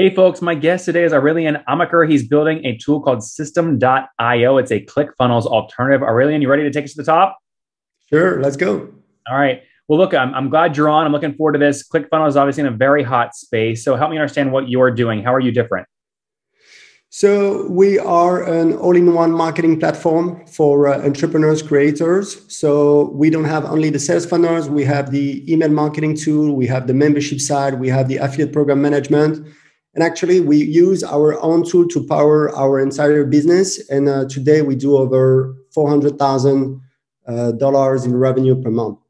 Hey folks, my guest today is Aurelian Amaker. He's building a tool called System.io. It's a ClickFunnels alternative. Aurelian, you ready to take us to the top? Sure, let's go. All right. Well, look, I'm glad you're on. I'm looking forward to this. ClickFunnels is obviously in a very hot space. So help me understand what you're doing. How are you different? So we are an all-in-one marketing platform for entrepreneurs, creators. So we don't have only the sales funnels. We have the email marketing tool. We have the membership side. We have the affiliate program management. And actually, we use our own tool to power our entire business. And today we do over $400,000 in revenue per month.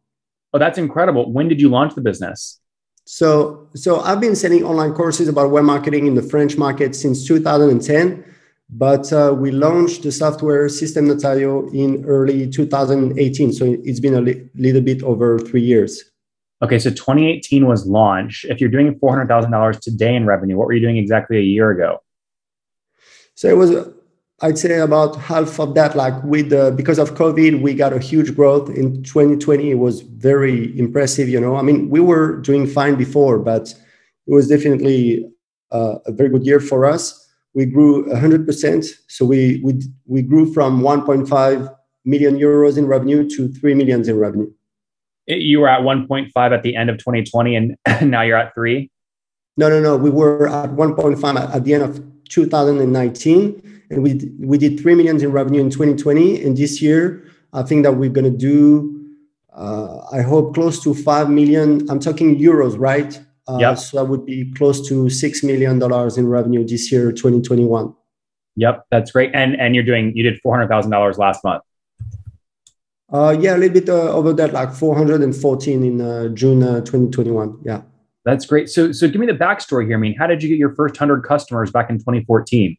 Oh, that's incredible. When did you launch the business? So I've been selling online courses about web marketing in the French market since 2010, but we launched the software System.io in early 2018. So it's been a little bit over 3 years. Okay, so 2018 was launch. If you're doing $400,000 today in revenue, what were you doing exactly a year ago? So it was, I'd say about half of that. Like because of COVID, we got a huge growth in 2020. It was very impressive. I mean, we were doing fine before, but it was definitely a very good year for us. We grew 100%. So we grew from 1.5 million euros in revenue to 3 million in revenue. You were at 1.5 at the end of 2020, and now you're at 3? No. We were at 1.5 at the end of 2019. And we did 3 million in revenue in 2020. And this year, I think that we're going to do, I hope, close to 5 million. I'm talking euros, right? Yep. So that would be close to $6 million in revenue this year, 2021. Yep, that's great. And you did $400,000 last month. Yeah, a little bit over that, like 414 in June 2021. Yeah. That's great. So give me the backstory here. I mean, how did you get your first 100 customers back in 2014?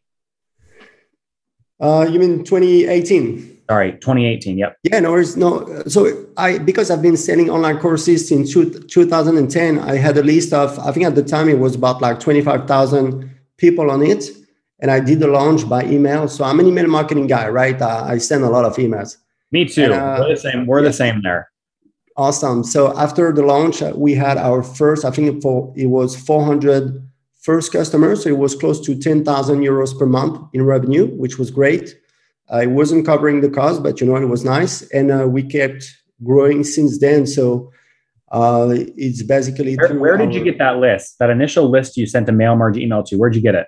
You mean 2018? Sorry, 2018. Yep. Yeah, no. So because I've been selling online courses since 2010, I had a list of, I think at the time it was about like 25,000 people on it. And I did the launch by email. So I'm an email marketing guy, right? I send a lot of emails. Me too. And, we're the same. We're the same there. Awesome. So after the launch, we had our first, I think it was 400 first customers. So it was close to 10,000 euros per month in revenue, which was great. It wasn't covering the cost, but it was nice. And we kept growing since then. So it's basically where did you get that list? That initial list you sent a mail merge email to? Where'd you get it?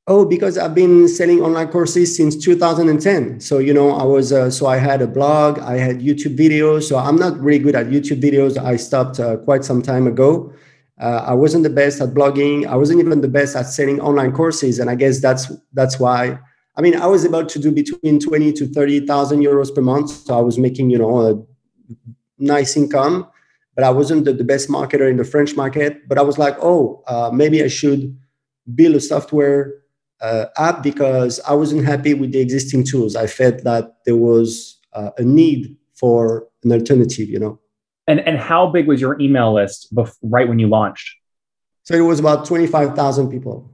Oh, because I've been selling online courses since 2010. So, I had a blog, I had YouTube videos. So I'm not really good at YouTube videos. I stopped quite some time ago. I wasn't the best at blogging. I wasn't even the best at selling online courses. And I guess that's why, I mean, I was able to do between 20 to 30,000 euros per month. So I was making, a nice income, but I wasn't the best marketer in the French market. But I was like, maybe I should build a software app because I wasn't happy with the existing tools. I felt that there was a need for an alternative, And how big was your email list right when you launched? So it was about 25,000 people.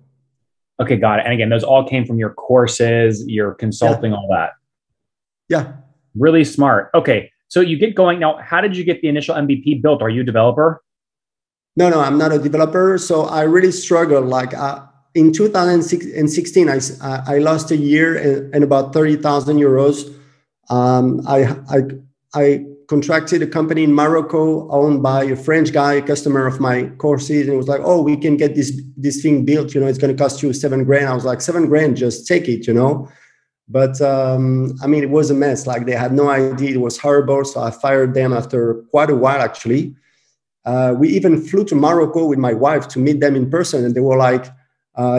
Okay, got it. And again, those all came from your courses, your consulting, all that. Yeah. Really smart. Okay, so you get going. Now, how did you get the initial MVP built? Are you a developer? No, I'm not a developer. So I really struggled. Like in 2016, I lost a year and about 30,000 euros. I contracted a company in Morocco owned by a French guy, a customer of my courses, and it was like, we can get this thing built. It's going to cost you $7,000. I was like, $7,000, just take it, But I mean, it was a mess. Like they had no idea. It was horrible. So I fired them after quite a while, actually. We even flew to Morocco with my wife to meet them in person, and they were like,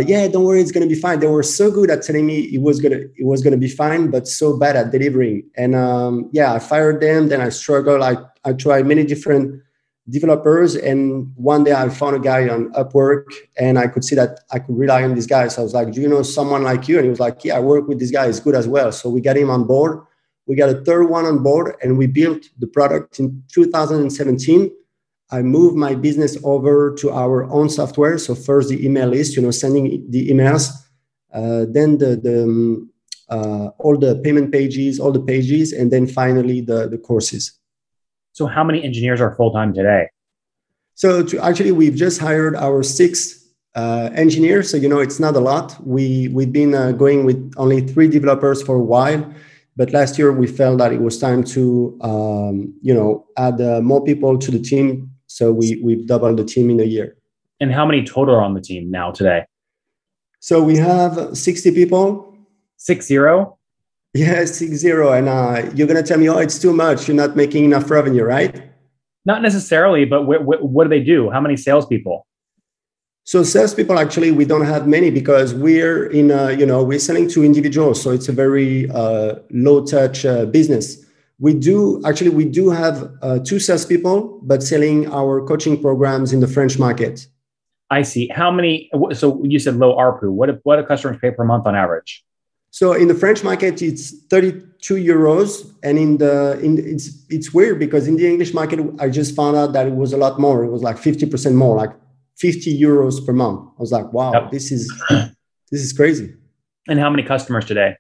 yeah, don't worry, it's going to be fine. They were so good at telling me it was going to be fine, but so bad at delivering. And I fired them. Then I struggled. I tried many different developers. And one day I found a guy on Upwork, and I could see that I could rely on this guy. So I was like, do you know someone like you? And he was like, yeah, I work with this guy. He's good as well. So we got him on board. We got a third one on board, and we built the product in 2017. I moved my business over to our own software. So first the email list, sending the emails, then all the payment pages, all the pages, and then finally the courses. So how many engineers are full-time today? So actually, we've just hired our sixth engineers. So, it's not a lot. We've been going with only 3 developers for a while. But last year, we felt that it was time to, add more people to the team. So we've doubled the team in a year. And how many total are on the team now today? So we have 60 people. 60? Yeah, 60. And you're going to tell me, oh, it's too much. You're not making enough revenue, right? Not necessarily, but what do they do? How many salespeople? So salespeople, actually, we don't have many because we're we're selling to individuals. So it's a very low touch business. We do have 2 salespeople, but selling our coaching programs in the French market. I see. How many? So you said low ARPU. What do customers pay per month on average? So in the French market, it's 32 euros. And it's weird because in the English market, I just found out that it was a lot more. It was like 50% more, like 50 euros per month. I was like, wow, Yep. this is crazy. And how many customers today?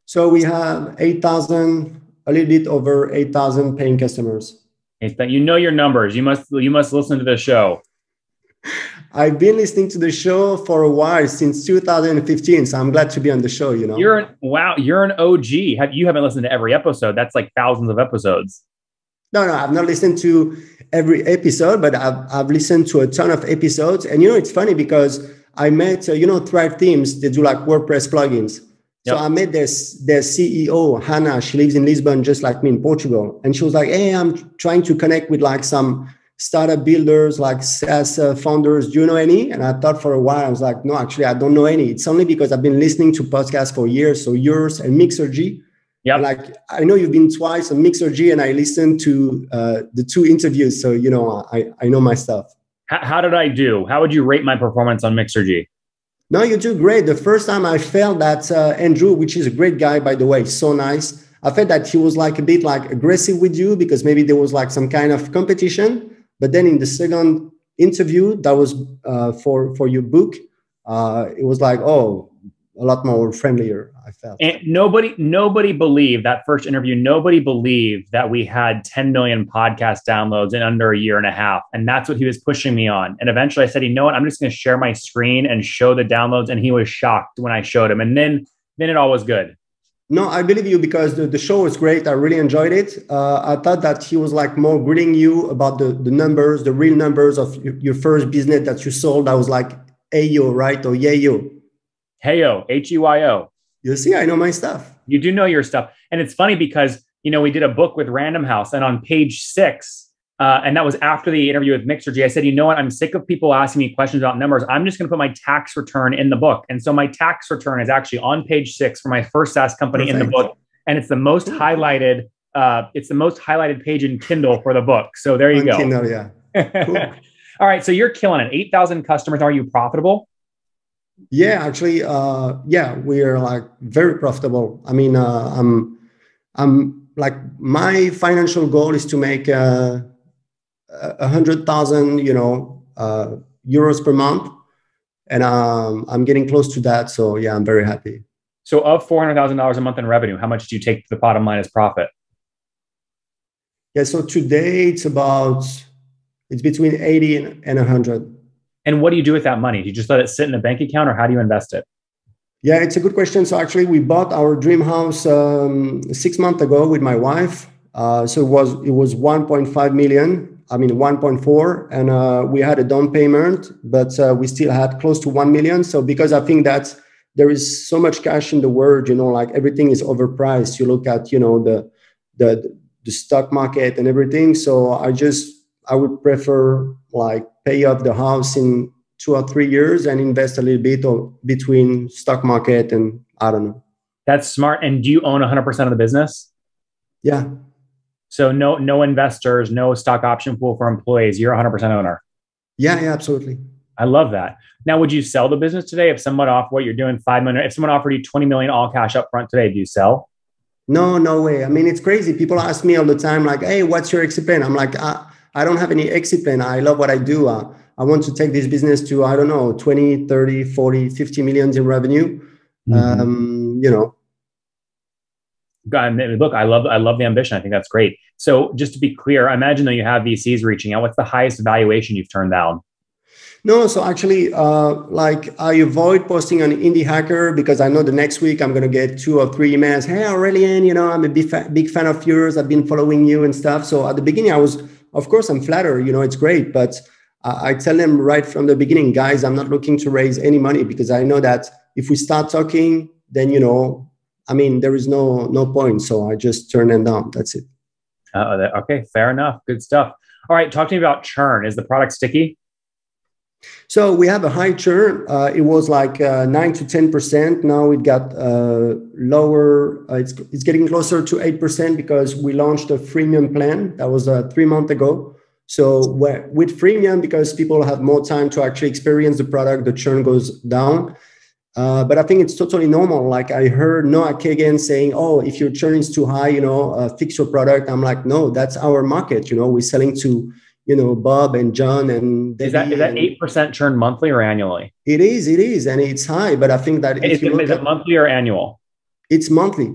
So we have 8,000, a little bit over 8,000 paying customers. You know your numbers. You must listen to the show. I've been listening to the show for a while, since 2015. So I'm glad to be on the show, You're an OG. You haven't listened to every episode. That's like thousands of episodes. No, I've not listened to every episode, but I've listened to a ton of episodes. And, it's funny because I met, Thrive Teams, they do like WordPress plugins. So I met their CEO, Hannah. She lives in Lisbon, just like me in Portugal. And she was like, hey, I'm trying to connect with like some startup builders, like SaaS founders. Do you know any? And I thought for a while, I was like, no, actually, I don't know any. It's only because I've been listening to podcasts for years. So yours and Mixergy. Yeah. Like, I know you've been twice on Mixergy and I listened to the 2 interviews. So, I know my stuff. How did I do? How would you rate my performance on Mixergy? No, you do great. The first time I felt that Andrew, which is a great guy, by the way, so nice. I felt that he was like a bit like aggressive with you because maybe there was like some kind of competition. But then in the second interview, that was for your book, it was like, a lot more friendlier, I felt. And nobody believed that first interview. Nobody believed that we had 10 million podcast downloads in under a year and a half. And that's what he was pushing me on. And eventually I said, you know what? I'm just going to share my screen and show the downloads. And he was shocked when I showed him. And then it all was good. No, I believe you because the show was great. I really enjoyed it. I thought that he was like more grilling you about the numbers, the real numbers of your first business that you sold. I was like, Ayo, right? Or Yayo. Heyo, H-E-Y-O. You see, I know my stuff. You do know your stuff. And it's funny because, we did a book with Random House and on page 6, and that was after the interview with Mixergy, I said, you know what? I'm sick of people asking me questions about numbers. I'm just going to put my tax return in the book. And so my tax return is actually on page 6 for my first SaaS company. Perfect. In the book. And it's the most highlighted. It's the most highlighted page in Kindle for the book. So there you go. Kindle, yeah. Cool. All right. So you're killing it. 8,000 customers. Are you profitable? Yeah, actually, we are like very profitable. I mean, I'm like, my financial goal is to make 100,000, euros per month. And I'm getting close to that. So yeah, I'm very happy. So of $400,000 a month in revenue, how much do you take to the bottom line as profit? Yeah. So today it's between 80 and 100. And what do you do with that money? Do you just let it sit in a bank account or how do you invest it? Yeah, it's a good question. So actually we bought our dream house 6 months ago with my wife. So it was 1.5 million. I mean, 1.4. And we had a down payment, but we still had close to 1 million. So because I think that there is so much cash in the world, like everything is overpriced. You look at, the stock market and everything. So I would prefer like pay off the house in 2 or 3 years and invest a little bit between stock market and I don't know. That's smart. And do you own 100% of the business? Yeah. So no investors, no stock option pool for employees. You're 100% owner. Yeah, absolutely. I love that. Now, would you sell the business today if someone offered what you're doing $5 million? If someone offered you 20 million all cash up front today, do you sell? No way. I mean, it's crazy. People ask me all the time, like, hey, what's your exit plan? I'm like, I don't have any exit plan. I love what I do. I want to take this business to, I don't know, 20, 30, 40, 50 millions in revenue. Look, I love the ambition. I think that's great. So just to be clear, I imagine that you have VCs reaching out. What's the highest valuation you've turned down? No, so actually, like I avoid posting on Indie Hacker because I know the next week I'm going to get 2 or 3 emails. Hey, Aurelian, I'm a big fan of yours. I've been following you and stuff. So at the beginning, of course, I'm flattered. It's great. But I tell them right from the beginning, guys, I'm not looking to raise any money because I know that if we start talking, then, there is no point. So I just turn them down. That's it. Okay, fair enough. Good stuff. All right, talk to me about churn. Is the product sticky? So we have a high churn. It was like 9 to 10%. Now it got lower. It's getting closer to 8% because we launched a freemium plan. That was 3 months ago. So with freemium, because people have more time to actually experience the product, the churn goes down. But I think it's totally normal. Like I heard Noah Kagan saying, "Oh, if your churn is too high, fix your product." I'm like, no, that's our market. We're selling to Bob and John and Debbie. Is that 8% churn monthly or annually? It is, and it's high. But I think that if you look is it monthly or annual? It's monthly.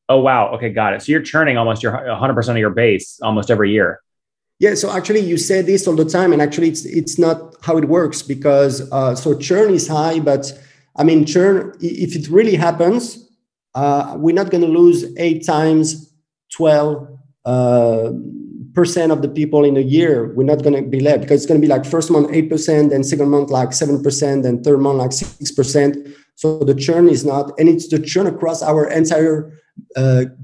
Oh wow, okay, got it. So you're churning almost your 100% of your base almost every year. Yeah. So actually, you say this all the time, and actually, it's not how it works because so churn is high, but I mean churn. If it really happens, we're not going to lose 8 times 12. Percent of the people in a year. We're not going to be left because it's going to be like first month 8%, then second month like 7%, then third month like 6%. So the churn is not, and it's the churn across our entire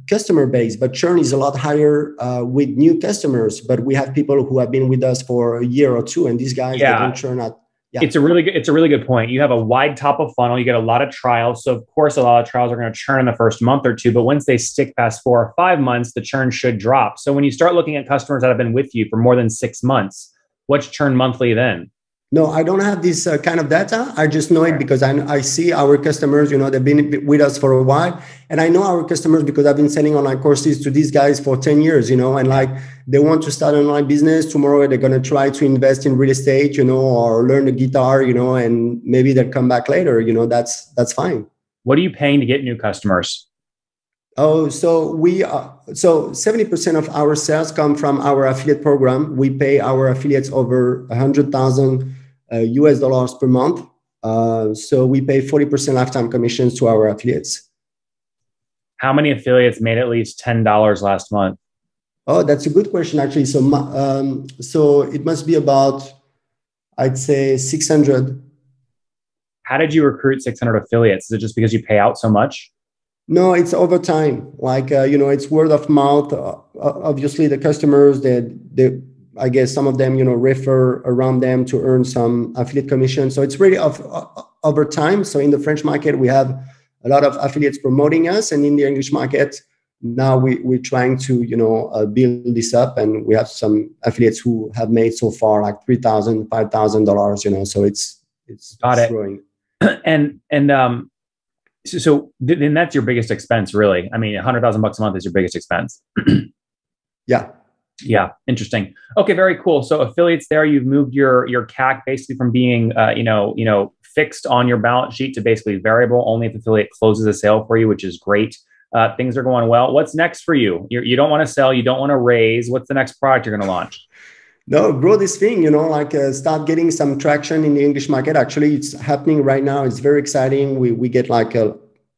customer base. But churn is a lot higher with new customers. But we have people who have been with us for a year or 2, and these guys they don't churn out. Yeah. It's a really good point. You have a wide top of funnel. You get a lot of trials. So of course, a lot of trials are going to churn in the first month or 2, but once they stick past 4 or 5 months, the churn should drop. So when you start looking at customers that have been with you for more than 6 months, what's churn monthly then? No, I don't have this kind of data. I just know it because I see our customers, they've been with us for a while. And I know our customers because I've been selling online courses to these guys for 10 years, and like they want to start an online business. Tomorrow, they're going to try to invest in real estate, or learn the guitar, and maybe they'll come back later, that's fine. What are you paying to get new customers? Oh, so 70% of our sales come from our affiliate program. We pay our affiliates over 100,000 US dollars per month. So we pay 40% lifetime commissions to our affiliates. How many affiliates made at least $10 last month? Oh, that's a good question, actually. So it must be about, I'd say 600. How did you recruit 600 affiliates? Is it just because you pay out so much? No, it's over time. Like, it's word of mouth. Obviously, the customers, I guess some of them, refer around them to earn some affiliate commission. So it's really over time. So in the French market, we have a lot of affiliates promoting us. And in the English market, now we're trying to, build this up. And we have some affiliates who have made so far like $3,000, $5,000, so it's growing. So then that's your biggest expense, really. I mean, $100,000 a month is your biggest expense. Yeah. Yeah. Interesting. Okay. Very cool. So affiliates there, you've moved your CAC basically from being, fixed on your balance sheet to basically variable only if affiliate closes a sale for you, which is great. Things are going well. What's next for you? You don't want to sell. You don't want to raise. What's the next product you're going to launch? No, grow this thing, start getting some traction in the English market. Actually, it's happening right now. It's very exciting. We get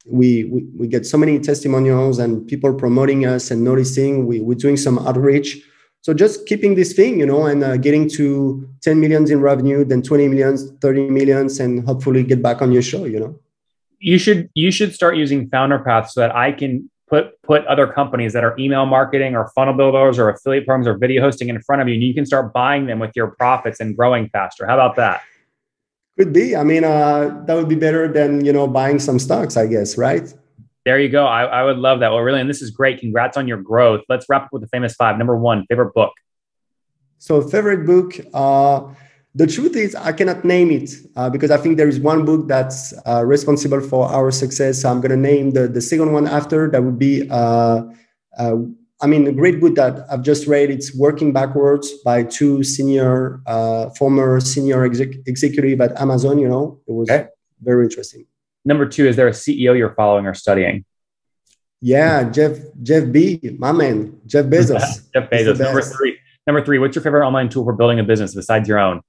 we get so many testimonials and people promoting us and noticing. We're doing some outreach. So just keeping this thing, and getting to 10 millions in revenue, then 20 millions, 30 millions, and hopefully get back on your show, You should start using Founder Path so that I can put other companies that are email marketing or funnel builders or affiliate programs or video hosting in front of you, and you can start buying them with your profits and growing faster. How about that? Could be. I mean, that would be better than, buying some stocks, I guess, right? There you go. I would love that. Well, really, and this is great. Congrats on your growth. Let's wrap up with the famous 5. Number 1, favorite book. So favorite book, the truth is I cannot name it because I think there is one book that's responsible for our success. So I'm going to name the second one after. That would be, a great book that I've just read. It's Working Backwards by 2 former senior executive at Amazon. It was very interesting. Number 2, is there a CEO you're following or studying? Yeah, Jeff B, my man, Jeff Bezos. Jeff Bezos. Number 3, what's your favorite online tool for building a business besides your own?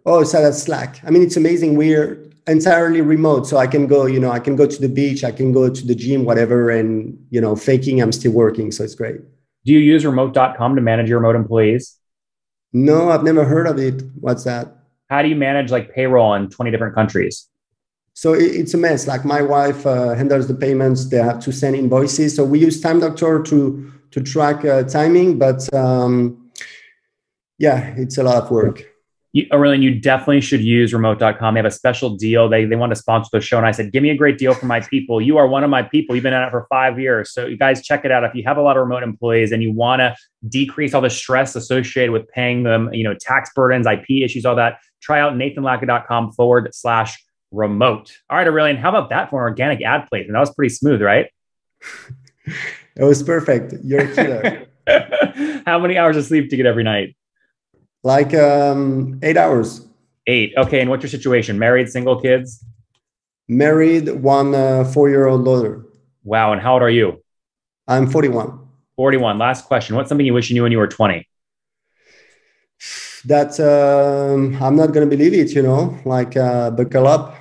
Oh, so that's Slack. I mean, it's amazing. We're entirely remote. So I can go, I can go to the beach, I can go to the gym, whatever. And, faking, I'm still working. So it's great. Do you use remote.com to manage your remote employees? No, I've never heard of it. What's that? How do you manage like payroll in 20 different countries? So it's a mess. Like my wife handles the payments. They have to send invoices. So we use Time Doctor to track timing. But it's a lot of work. Aurelian, you definitely should use remote.com. They have a special deal. They want to sponsor the show. And I said, give me a great deal for my people. You are one of my people. You've been at it for 5 years. So you guys check it out. If you have a lot of remote employees and you want to decrease all the stress associated with paying them, tax burdens, IP issues, all that, try out nathanlatka.com/remote. All right, Aurelian, how about that for an organic ad placement? That was pretty smooth, right? It was perfect. You're a killer. How many hours of sleep do you get every night? Like 8 hours. 8. Okay. And what's your situation? Married, single, kids? Married, one 4-year-old daughter. Wow. And how old are you? I'm 41. 41. Last question. What's something you wish you knew when you were 20? That I'm not going to believe it, buckle up.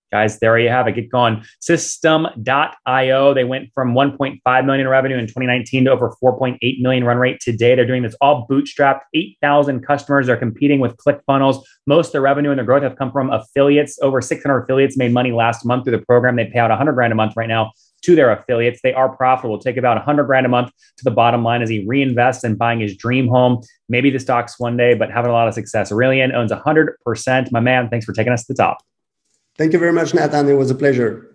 Guys, there you have it. Get going. System.io. They went from 1.5 million in revenue in 2019 to over 4.8 million run rate today. They're doing this all bootstrapped. 8,000 customers. They're competing with ClickFunnels. Most of their revenue and their growth have come from affiliates. Over 600 affiliates made money last month through the program. They pay out 100 grand a month right now to their affiliates. They are profitable. Take about 100 grand a month to the bottom line as he reinvests in buying his dream home. Maybe the stocks one day, but having a lot of success. Aurelian owns 100%. My man, thanks for taking us to the top. Thank you very much, Nathan. It was a pleasure.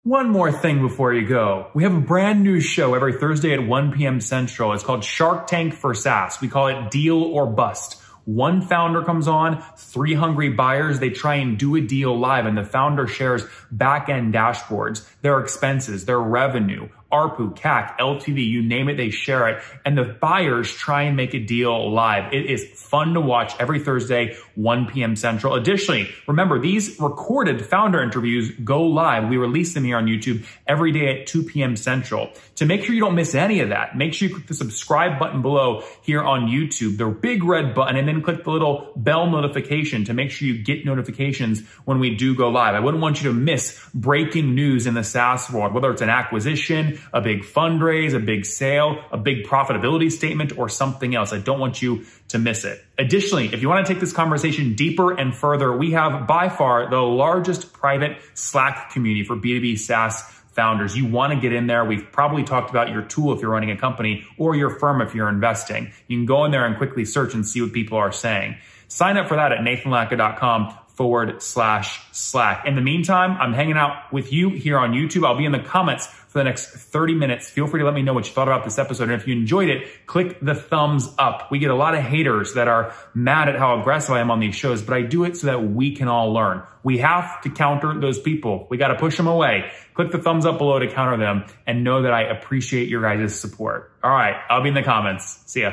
One more thing before you go. We have a brand new show every Thursday at 1 p.m. Central. It's called Shark Tank for SaaS. We call it Deal or Bust. One founder comes on, 3 hungry buyers. They try and do a deal live, and the founder shares back-end dashboards, their expenses, their revenue, ARPU, CAC, LTV, you name it, they share it. And the buyers try and make a deal live. It is fun to watch every Thursday, 1 p.m. Central. Additionally, remember, these recorded founder interviews go live. We release them here on YouTube every day at 2 p.m. Central. To make sure you don't miss any of that, make sure you click the subscribe button below here on YouTube, the big red button, and then click the little bell notification to make sure you get notifications when we do go live. I wouldn't want you to miss breaking news in the SaaS world, whether it's an acquisition, a big fundraise, a big sale, a big profitability statement, or something else. I don't want you to miss it. Additionally, if you want to take this conversation deeper and further, we have by far the largest private Slack community for B2B SaaS founders. You want to get in there. We've probably talked about your tool if you're running a company or your firm if you're investing. You can go in there and quickly search and see what people are saying. Sign up for that at nathanlatka.com/Slack. In the meantime, I'm hanging out with you here on YouTube. I'll be in the comments for the next 30 minutes. Feel free to let me know what you thought about this episode. And if you enjoyed it, click the thumbs up. We get a lot of haters that are mad at how aggressive I am on these shows, but I do it so that we can all learn. We have to counter those people. We got to push them away. Click the thumbs up below to counter them and know that I appreciate your guys' support. All right, I'll be in the comments. See ya.